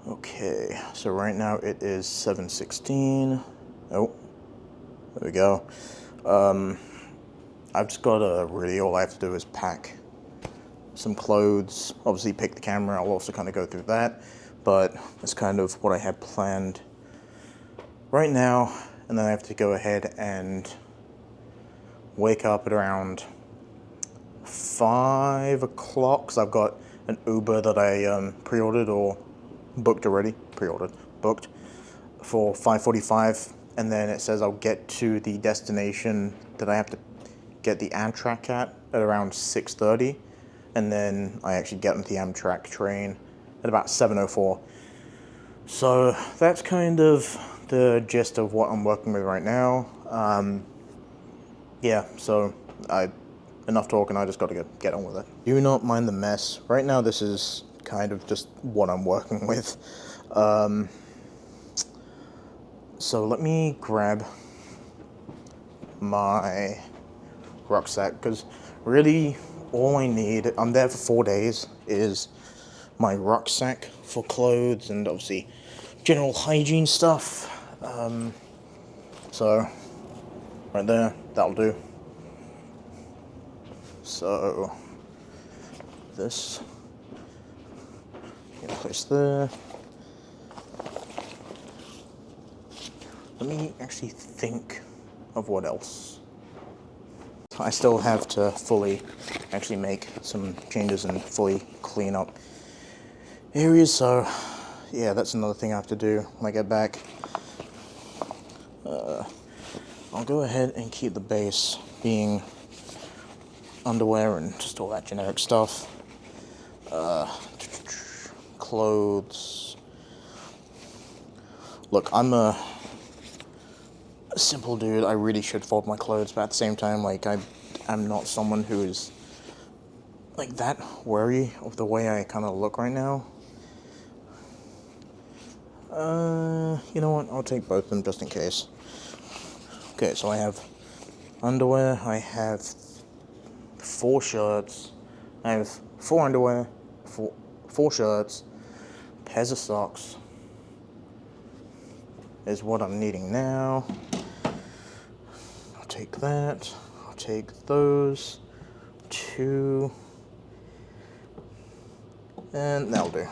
Okay, so right now it is 7:16. Oh, there we go. I've just got really all I have to do is pack some clothes, obviously pick the camera. I'll also kind of go through that, but that's kind of what I had planned right now. And then I have to go ahead and wake up at around 5 o'clock, because I've got an Uber that I pre-ordered or booked already, booked for 5:45, and then it says I'll get to the destination that I have to get the Amtrak at around 6:30, and then I actually get onto the Amtrak train at about 7:04. So that's kind of the gist of what I'm working with right now. Yeah, so enough talking, I just got to get on with it. Do not mind the mess. Right now this is kind of just what I'm working with. So let me grab my rucksack, because really all I need, I'm there for 4 days, is my rucksack for clothes and obviously general hygiene stuff. So right there, that'll do. So this, place there. Let me actually think of what else. I still have to fully actually make some changes and fully clean up areas, so yeah, that's another thing I have to do when I get back. I'll go ahead and keep the base being underwear and just all that generic stuff. Clothes. Look, I'm a simple dude. I really should fold my clothes, but at the same time, like, I'm not someone who is like that wary of the way I kind of look right now. You know what? I'll take both of them just in case. Okay, so I have underwear. I have 4 shirts. I have 4 underwear, 4 shirts, pairs of socks is what I'm needing now. I'll take that. I'll take those 2, and that'll do.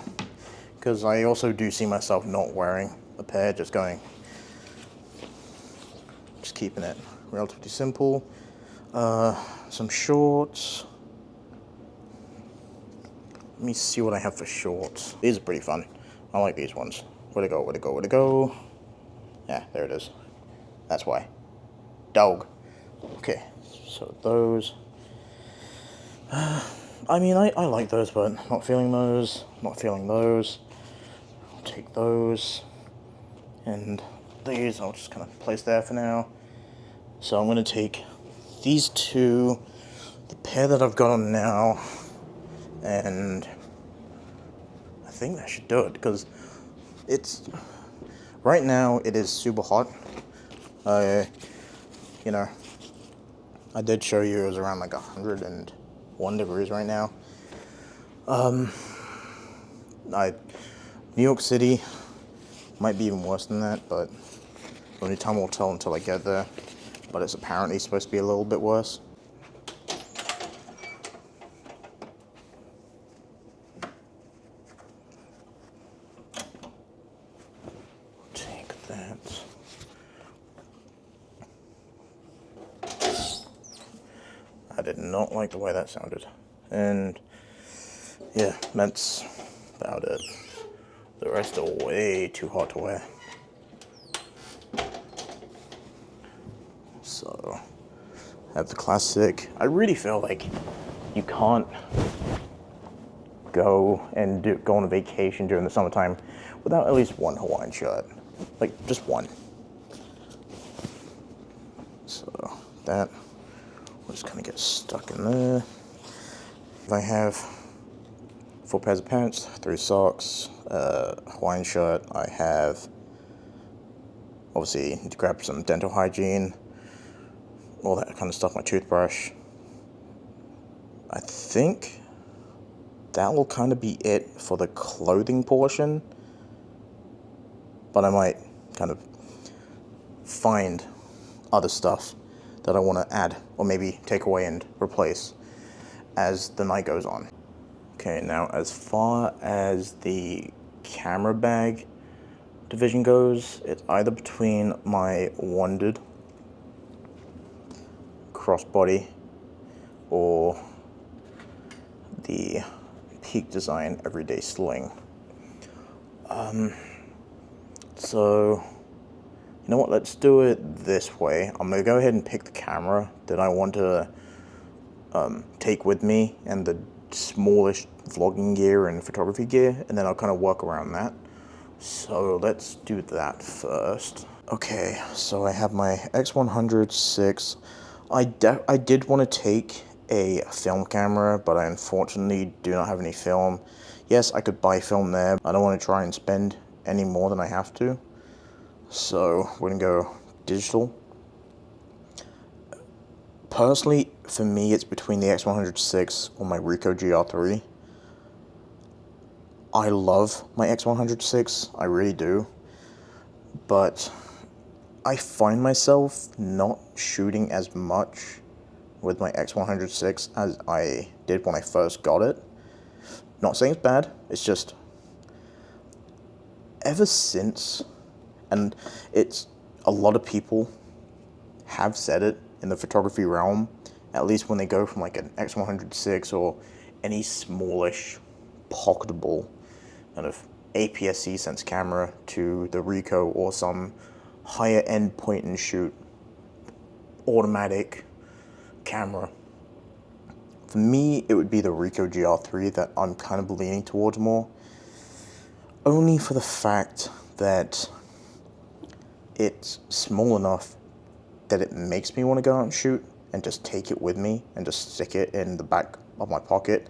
Because I also do see myself not wearing a pair, just keeping it relatively simple. Some shorts. Let me see what I have for shorts. These are pretty fun. I like these ones. Where'd it go? Where'd it go? Where'd it go? Yeah, there it is. That's why. Dog. Okay, so those. I mean, I like those, but not feeling those. Not feeling those. I'll take those. And these I'll just kind of place there for now. So I'm going to take these 2, the pair that I've got on now, and I think that should do it, because it's, right now it is super hot. You know, I did show you it was around like 101 degrees right now. New York City might be even worse than that, but only time will tell until I get there. But it's apparently supposed to be a little bit worse. Take that. I did not like the way that sounded. And yeah, that's about it. The rest are way too hot to wear. So, I have the classic. I really feel like you can't go on a vacation during the summertime without at least one Hawaiian shirt. Like, just one. So, that will just kind of get stuck in there. If I have 4 pairs of pants, 3 socks, Hawaiian shirt, I have, obviously, need to grab some dental hygiene, all that kind of stuff, my toothbrush. I think that will kind of be it for the clothing portion. but I might kind of find other stuff that I want to add or maybe take away and replace as the night goes on. Okay, now as far as the camera bag division goes, it's either between my Wondered crossbody or the Peak Design Everyday Sling. So, you know what, let's do it this way. I'm going to go ahead and pick the camera that I want to take with me and the smallish vlogging gear and photography gear, and then I'll kind of work around that. So let's do that first. Okay, so I have my X100 I did want to take a film camera, but I unfortunately do not have any film. Yes, I could buy film there. I don't want to try and spend any more than I have to. So we're going to go digital. Personally, for me, it's between the X100 or my Ricoh GR3. I love my X100, I really do. But I find myself not shooting as much with my X100 as I did when I first got it. Not saying it's bad, it's just ever since, and it's a lot of people have said it in the photography realm, at least when they go from like an X100 or any smallish, pocketable kind of APS-C sense camera to the Ricoh or some higher end point and shoot automatic camera. For me, it would be the Ricoh GR3 that I'm kind of leaning towards more, only for the fact that it's small enough that it makes me want to go out and shoot and just take it with me and just stick it in the back of my pocket.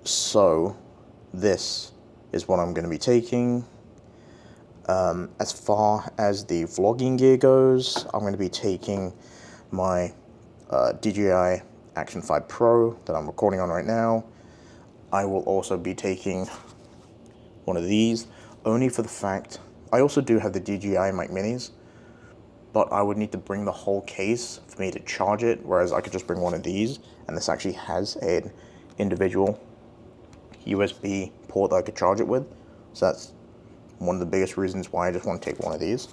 So this is what I'm going to be taking. As far as the vlogging gear goes, I'm going to be taking my DJI Action 5 Pro that I'm recording on right now. I will also be taking one of these, only for the fact, I also do have the DJI Mic Minis, but I would need to bring the whole case for me to charge it, whereas I could just bring one of these, and this actually has an individual USB port that I could charge it with, so that's one of the biggest reasons why I just want to take one of these.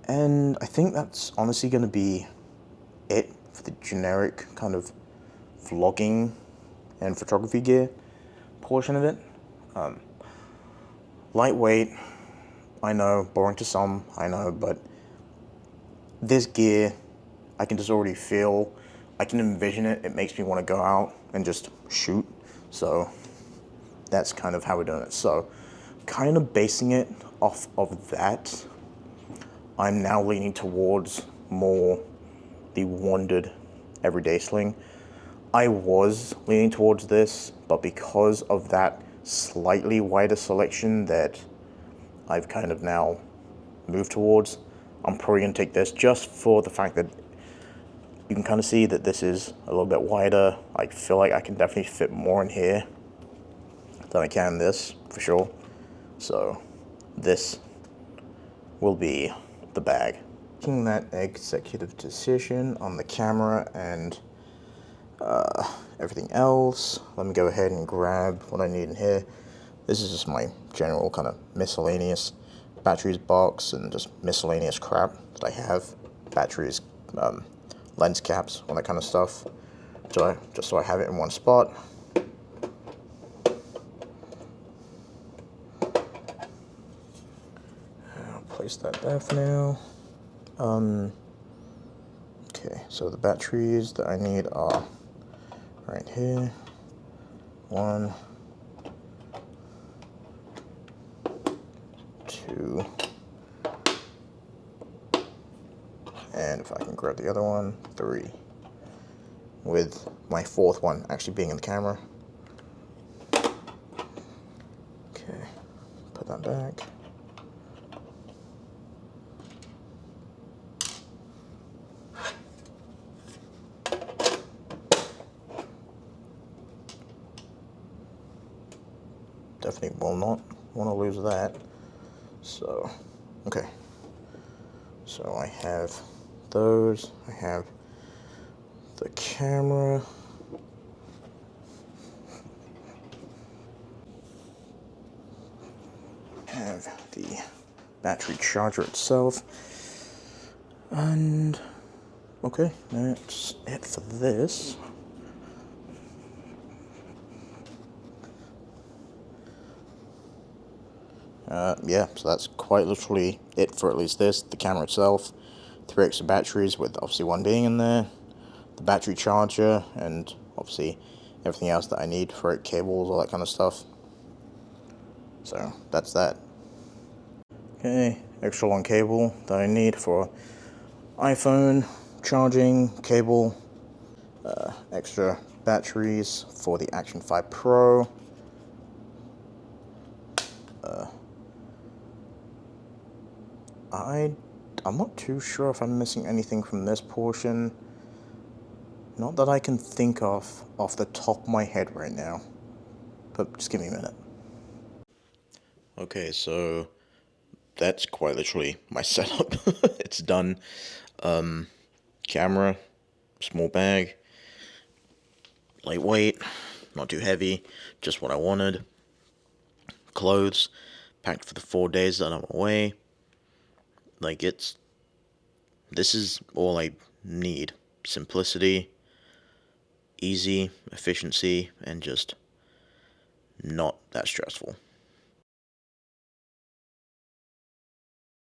And I think that's honestly going to be it for the generic kind of vlogging and photography gear portion of it. Lightweight, I know, boring to some, I know, but this gear, I can just already feel, I can envision it, it makes me want to go out and just shoot, so that's kind of how we're doing it. So, kind of basing it off of that, I'm now leaning towards more the Wondered Everyday Sling. I was leaning towards this, but because of that slightly wider selection that I've kind of now moved towards, I'm probably going to take this just for the fact that you can kind of see that this is a little bit wider. I feel like I can definitely fit more in here than I can in this, for sure. So this will be the bag. Making that executive decision on the camera and everything else, let me go ahead and grab what I need in here. This is just my general kind of miscellaneous batteries box and just miscellaneous crap that I have. Batteries, lens caps, all that kind of stuff. So just so I have it in one spot. I'll place that there for now. Okay, so the batteries that I need are right here. 1, 2, and if I can grab the other one, 3. With my 4th one actually being in the camera. Okay, put that back. Definitely will not want to lose that. So, okay. So I have those. I have the camera. Have the battery charger itself. And okay, that's it for this. Yeah, so that's quite literally it for at least this. The camera itself, 3 extra batteries with obviously one being in there, the battery charger, and obviously everything else that I need for it, cables, all that kind of stuff. So that's that. Okay, extra long cable that I need for iPhone, charging, cable, extra batteries for the Action 5 Pro. I'm not too sure if I'm missing anything from this portion. Not that I can think of off the top of my head right now. But just give me a minute. Okay, so that's quite literally my setup. It's done. Camera, small bag, lightweight, not too heavy, just what I wanted. Clothes, packed for the 4 days that I'm away. Like, this is all I need. Simplicity, easy, efficiency, and just not that stressful.